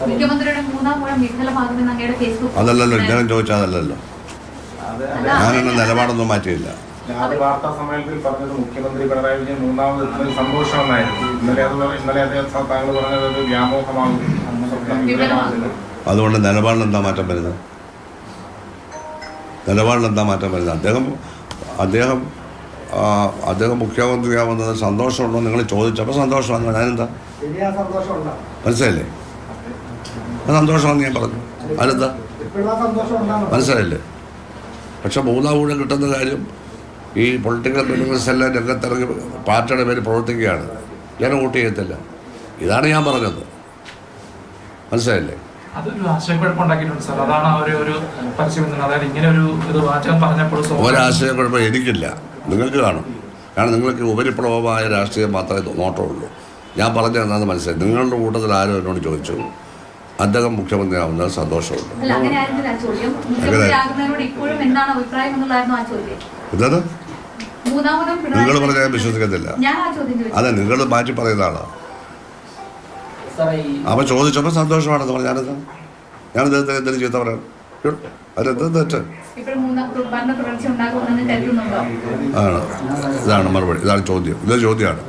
മുഖ്യമന്ത്രിയുടെ മൂന്നാം ഊഴം വിഫലമാകുമെന്ന് അങ്ങയുടെ ഫേസ്ബുക്ക് അതല്ലല്ലോ ഇദ്ദേഹം ചോദിച്ചതല്ലല്ലോ. ഞാനെന്നെ നിലപാടൊന്നും മാറ്റിയില്ല. വാർത്താ സമ്മേളനത്തിൽ പറഞ്ഞത് മുഖ്യമന്ത്രി പിണറായി വിജയൻ മൂന്നാമത് എത്തുന്നതിൽ സന്തോഷമെന്നായിരുന്നു. ഇന്നലെ അദ്ദേഹം താങ്കൾ പറഞ്ഞത് ഒരു വ്യാമോഹമാകും. അതുകൊണ്ട് നിലപാടിനെന്താ മാറ്റം വരുന്നത്? നിലപാടിനെന്താ മാറ്റം വരുന്നത്? അദ്ദേഹം മുഖ്യമന്ത്രിയാവുന്നത് സന്തോഷമുണ്ടോ നിങ്ങൾ ചോദിച്ചപ്പോൾ സന്തോഷമാണ്. ഞാനെന്താ മനസ്സിലായില്ലേ? സന്തോഷമാണെന്ന് ഞാൻ പറഞ്ഞു. അതെന്താ മനസ്സിലായില്ലേ? പക്ഷെ മൂന്നാം ഊഴം കിട്ടുന്ന കാര്യം ഈ പൊളിറ്റിക്കൽ ബിസിനസ് എല്ലാം രംഗത്തിറങ്ങി പാർട്ടിയുടെ പേര് പ്രവർത്തിക്കുകയാണ്. ജനം വോട്ട് ചെയ്യത്തില്ല. ഇതാണ് ഞാൻ പറഞ്ഞത്. മനസ്സിലായില്ലേ? ഒരാശയക്കുഴപ്പം എനിക്കില്ല, നിങ്ങൾക്ക് കാണും. കാരണം നിങ്ങൾക്ക് ഉപരിപ്ലവമായ രാഷ്ട്രീയം മാത്രമേ നോട്ടമുള്ളൂ. ഞാൻ പറഞ്ഞത് എന്താണെന്ന് മനസ്സിലായി. നിങ്ങളുടെ കൂട്ടത്തിൽ ആരും എന്നോട് ചോദിച്ചു അദ്ദേഹം മുഖ്യമന്ത്രിയാവുന്നത് സന്തോഷമുണ്ട്. ഇതത് നിങ്ങൾ പറഞ്ഞാൽ വിശ്വസിക്കത്തില്ല. അതെ, നിങ്ങൾ മാറ്റി പറയുന്നതാണ്. അവൻ ചോദിച്ചപ്പോൾ സന്തോഷമാണെന്ന് പറഞ്ഞു. ഞാനിത് എന്തെങ്കിലും ചീത്ത പറയാം? അതെന്ത് തെറ്റ് ആണ്? ഇതാണ് മറുപടി. ഇതാണ് ചോദ്യം. ഇത് ചോദ്യമാണ്.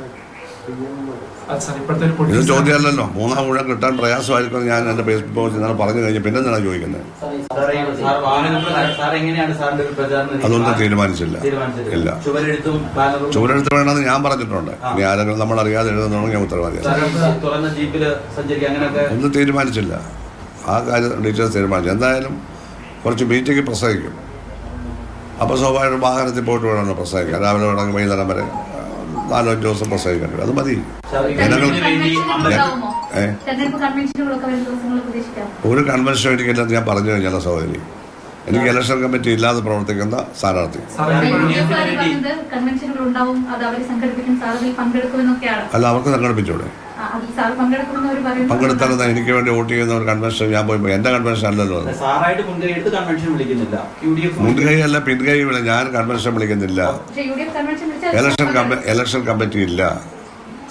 ഇത് ചോദ്യമല്ലല്ലോ. മൂന്നാം ഊഴം കിട്ടാൻ പ്രയാസമായിരിക്കും ഞാൻ എൻ്റെ ഫേസ്ബുക്ക് പോസ്റ്റ് ഇന്നലെ പറഞ്ഞു കഴിഞ്ഞാൽ പിന്നെ എന്താണ് ചോദിക്കുന്നത്? അതൊന്നും തീരുമാനിച്ചില്ല. ഇല്ല, ചുവരെഴുത്ത് വേണമെന്ന് ഞാൻ പറഞ്ഞിട്ടുണ്ട്. ഇനി ആരെങ്കിലും നമ്മൾ അറിയാതെ എഴുതുന്നതാണെങ്കിൽ ഞാൻ ഉത്തരവാദിയാണ്. ഒന്നും തീരുമാനിച്ചില്ല. ആ കാര്യം ഡീറ്റെയിൽസ് തീരുമാനിച്ചു. എന്തായാലും കുറച്ച് മീറ്റിംഗ് പ്രസംഗിക്കും. അപ്പോൾ സ്വാഭാവിക വാഹനത്തിൽ പോയിട്ട് വേണമല്ലോ പ്രസംഗിക്കാൻ. രാവിലെ വേണമെങ്കിൽ വൈകുന്നേരം വരെ 4-5 ദിവസം പ്രസംഗിക്കേണ്ടി വരും. അത് മതി. ഒരു കൺവെൻഷൻ എനിക്കില്ലെന്ന് ഞാൻ പറഞ്ഞു കഴിഞ്ഞാൽ സഹോദരി, എനിക്ക് ഇലക്ഷൻ കമ്മിറ്റി ഇല്ലാതെ പ്രവർത്തിക്കുന്ന സ്ഥാനാർത്ഥി അല്ല, അവർക്ക് സംഘടിപ്പിച്ചൂടെ? പങ്കെടുത്താൽ എനിക്ക് വേണ്ടി വോട്ട് ചെയ്യുന്ന ഒരു കൺവെൻഷൻ ഞാൻ പോയി. എന്റെ കൺവെൻഷൻ അല്ലല്ലോ. മുൻകൈ അല്ല, പിൻകൈ വിളി. ഞാൻ കൺവെൻഷൻ വിളിക്കുന്നില്ല. ഇലക്ഷൻ കമ്മിറ്റി ഇല്ല.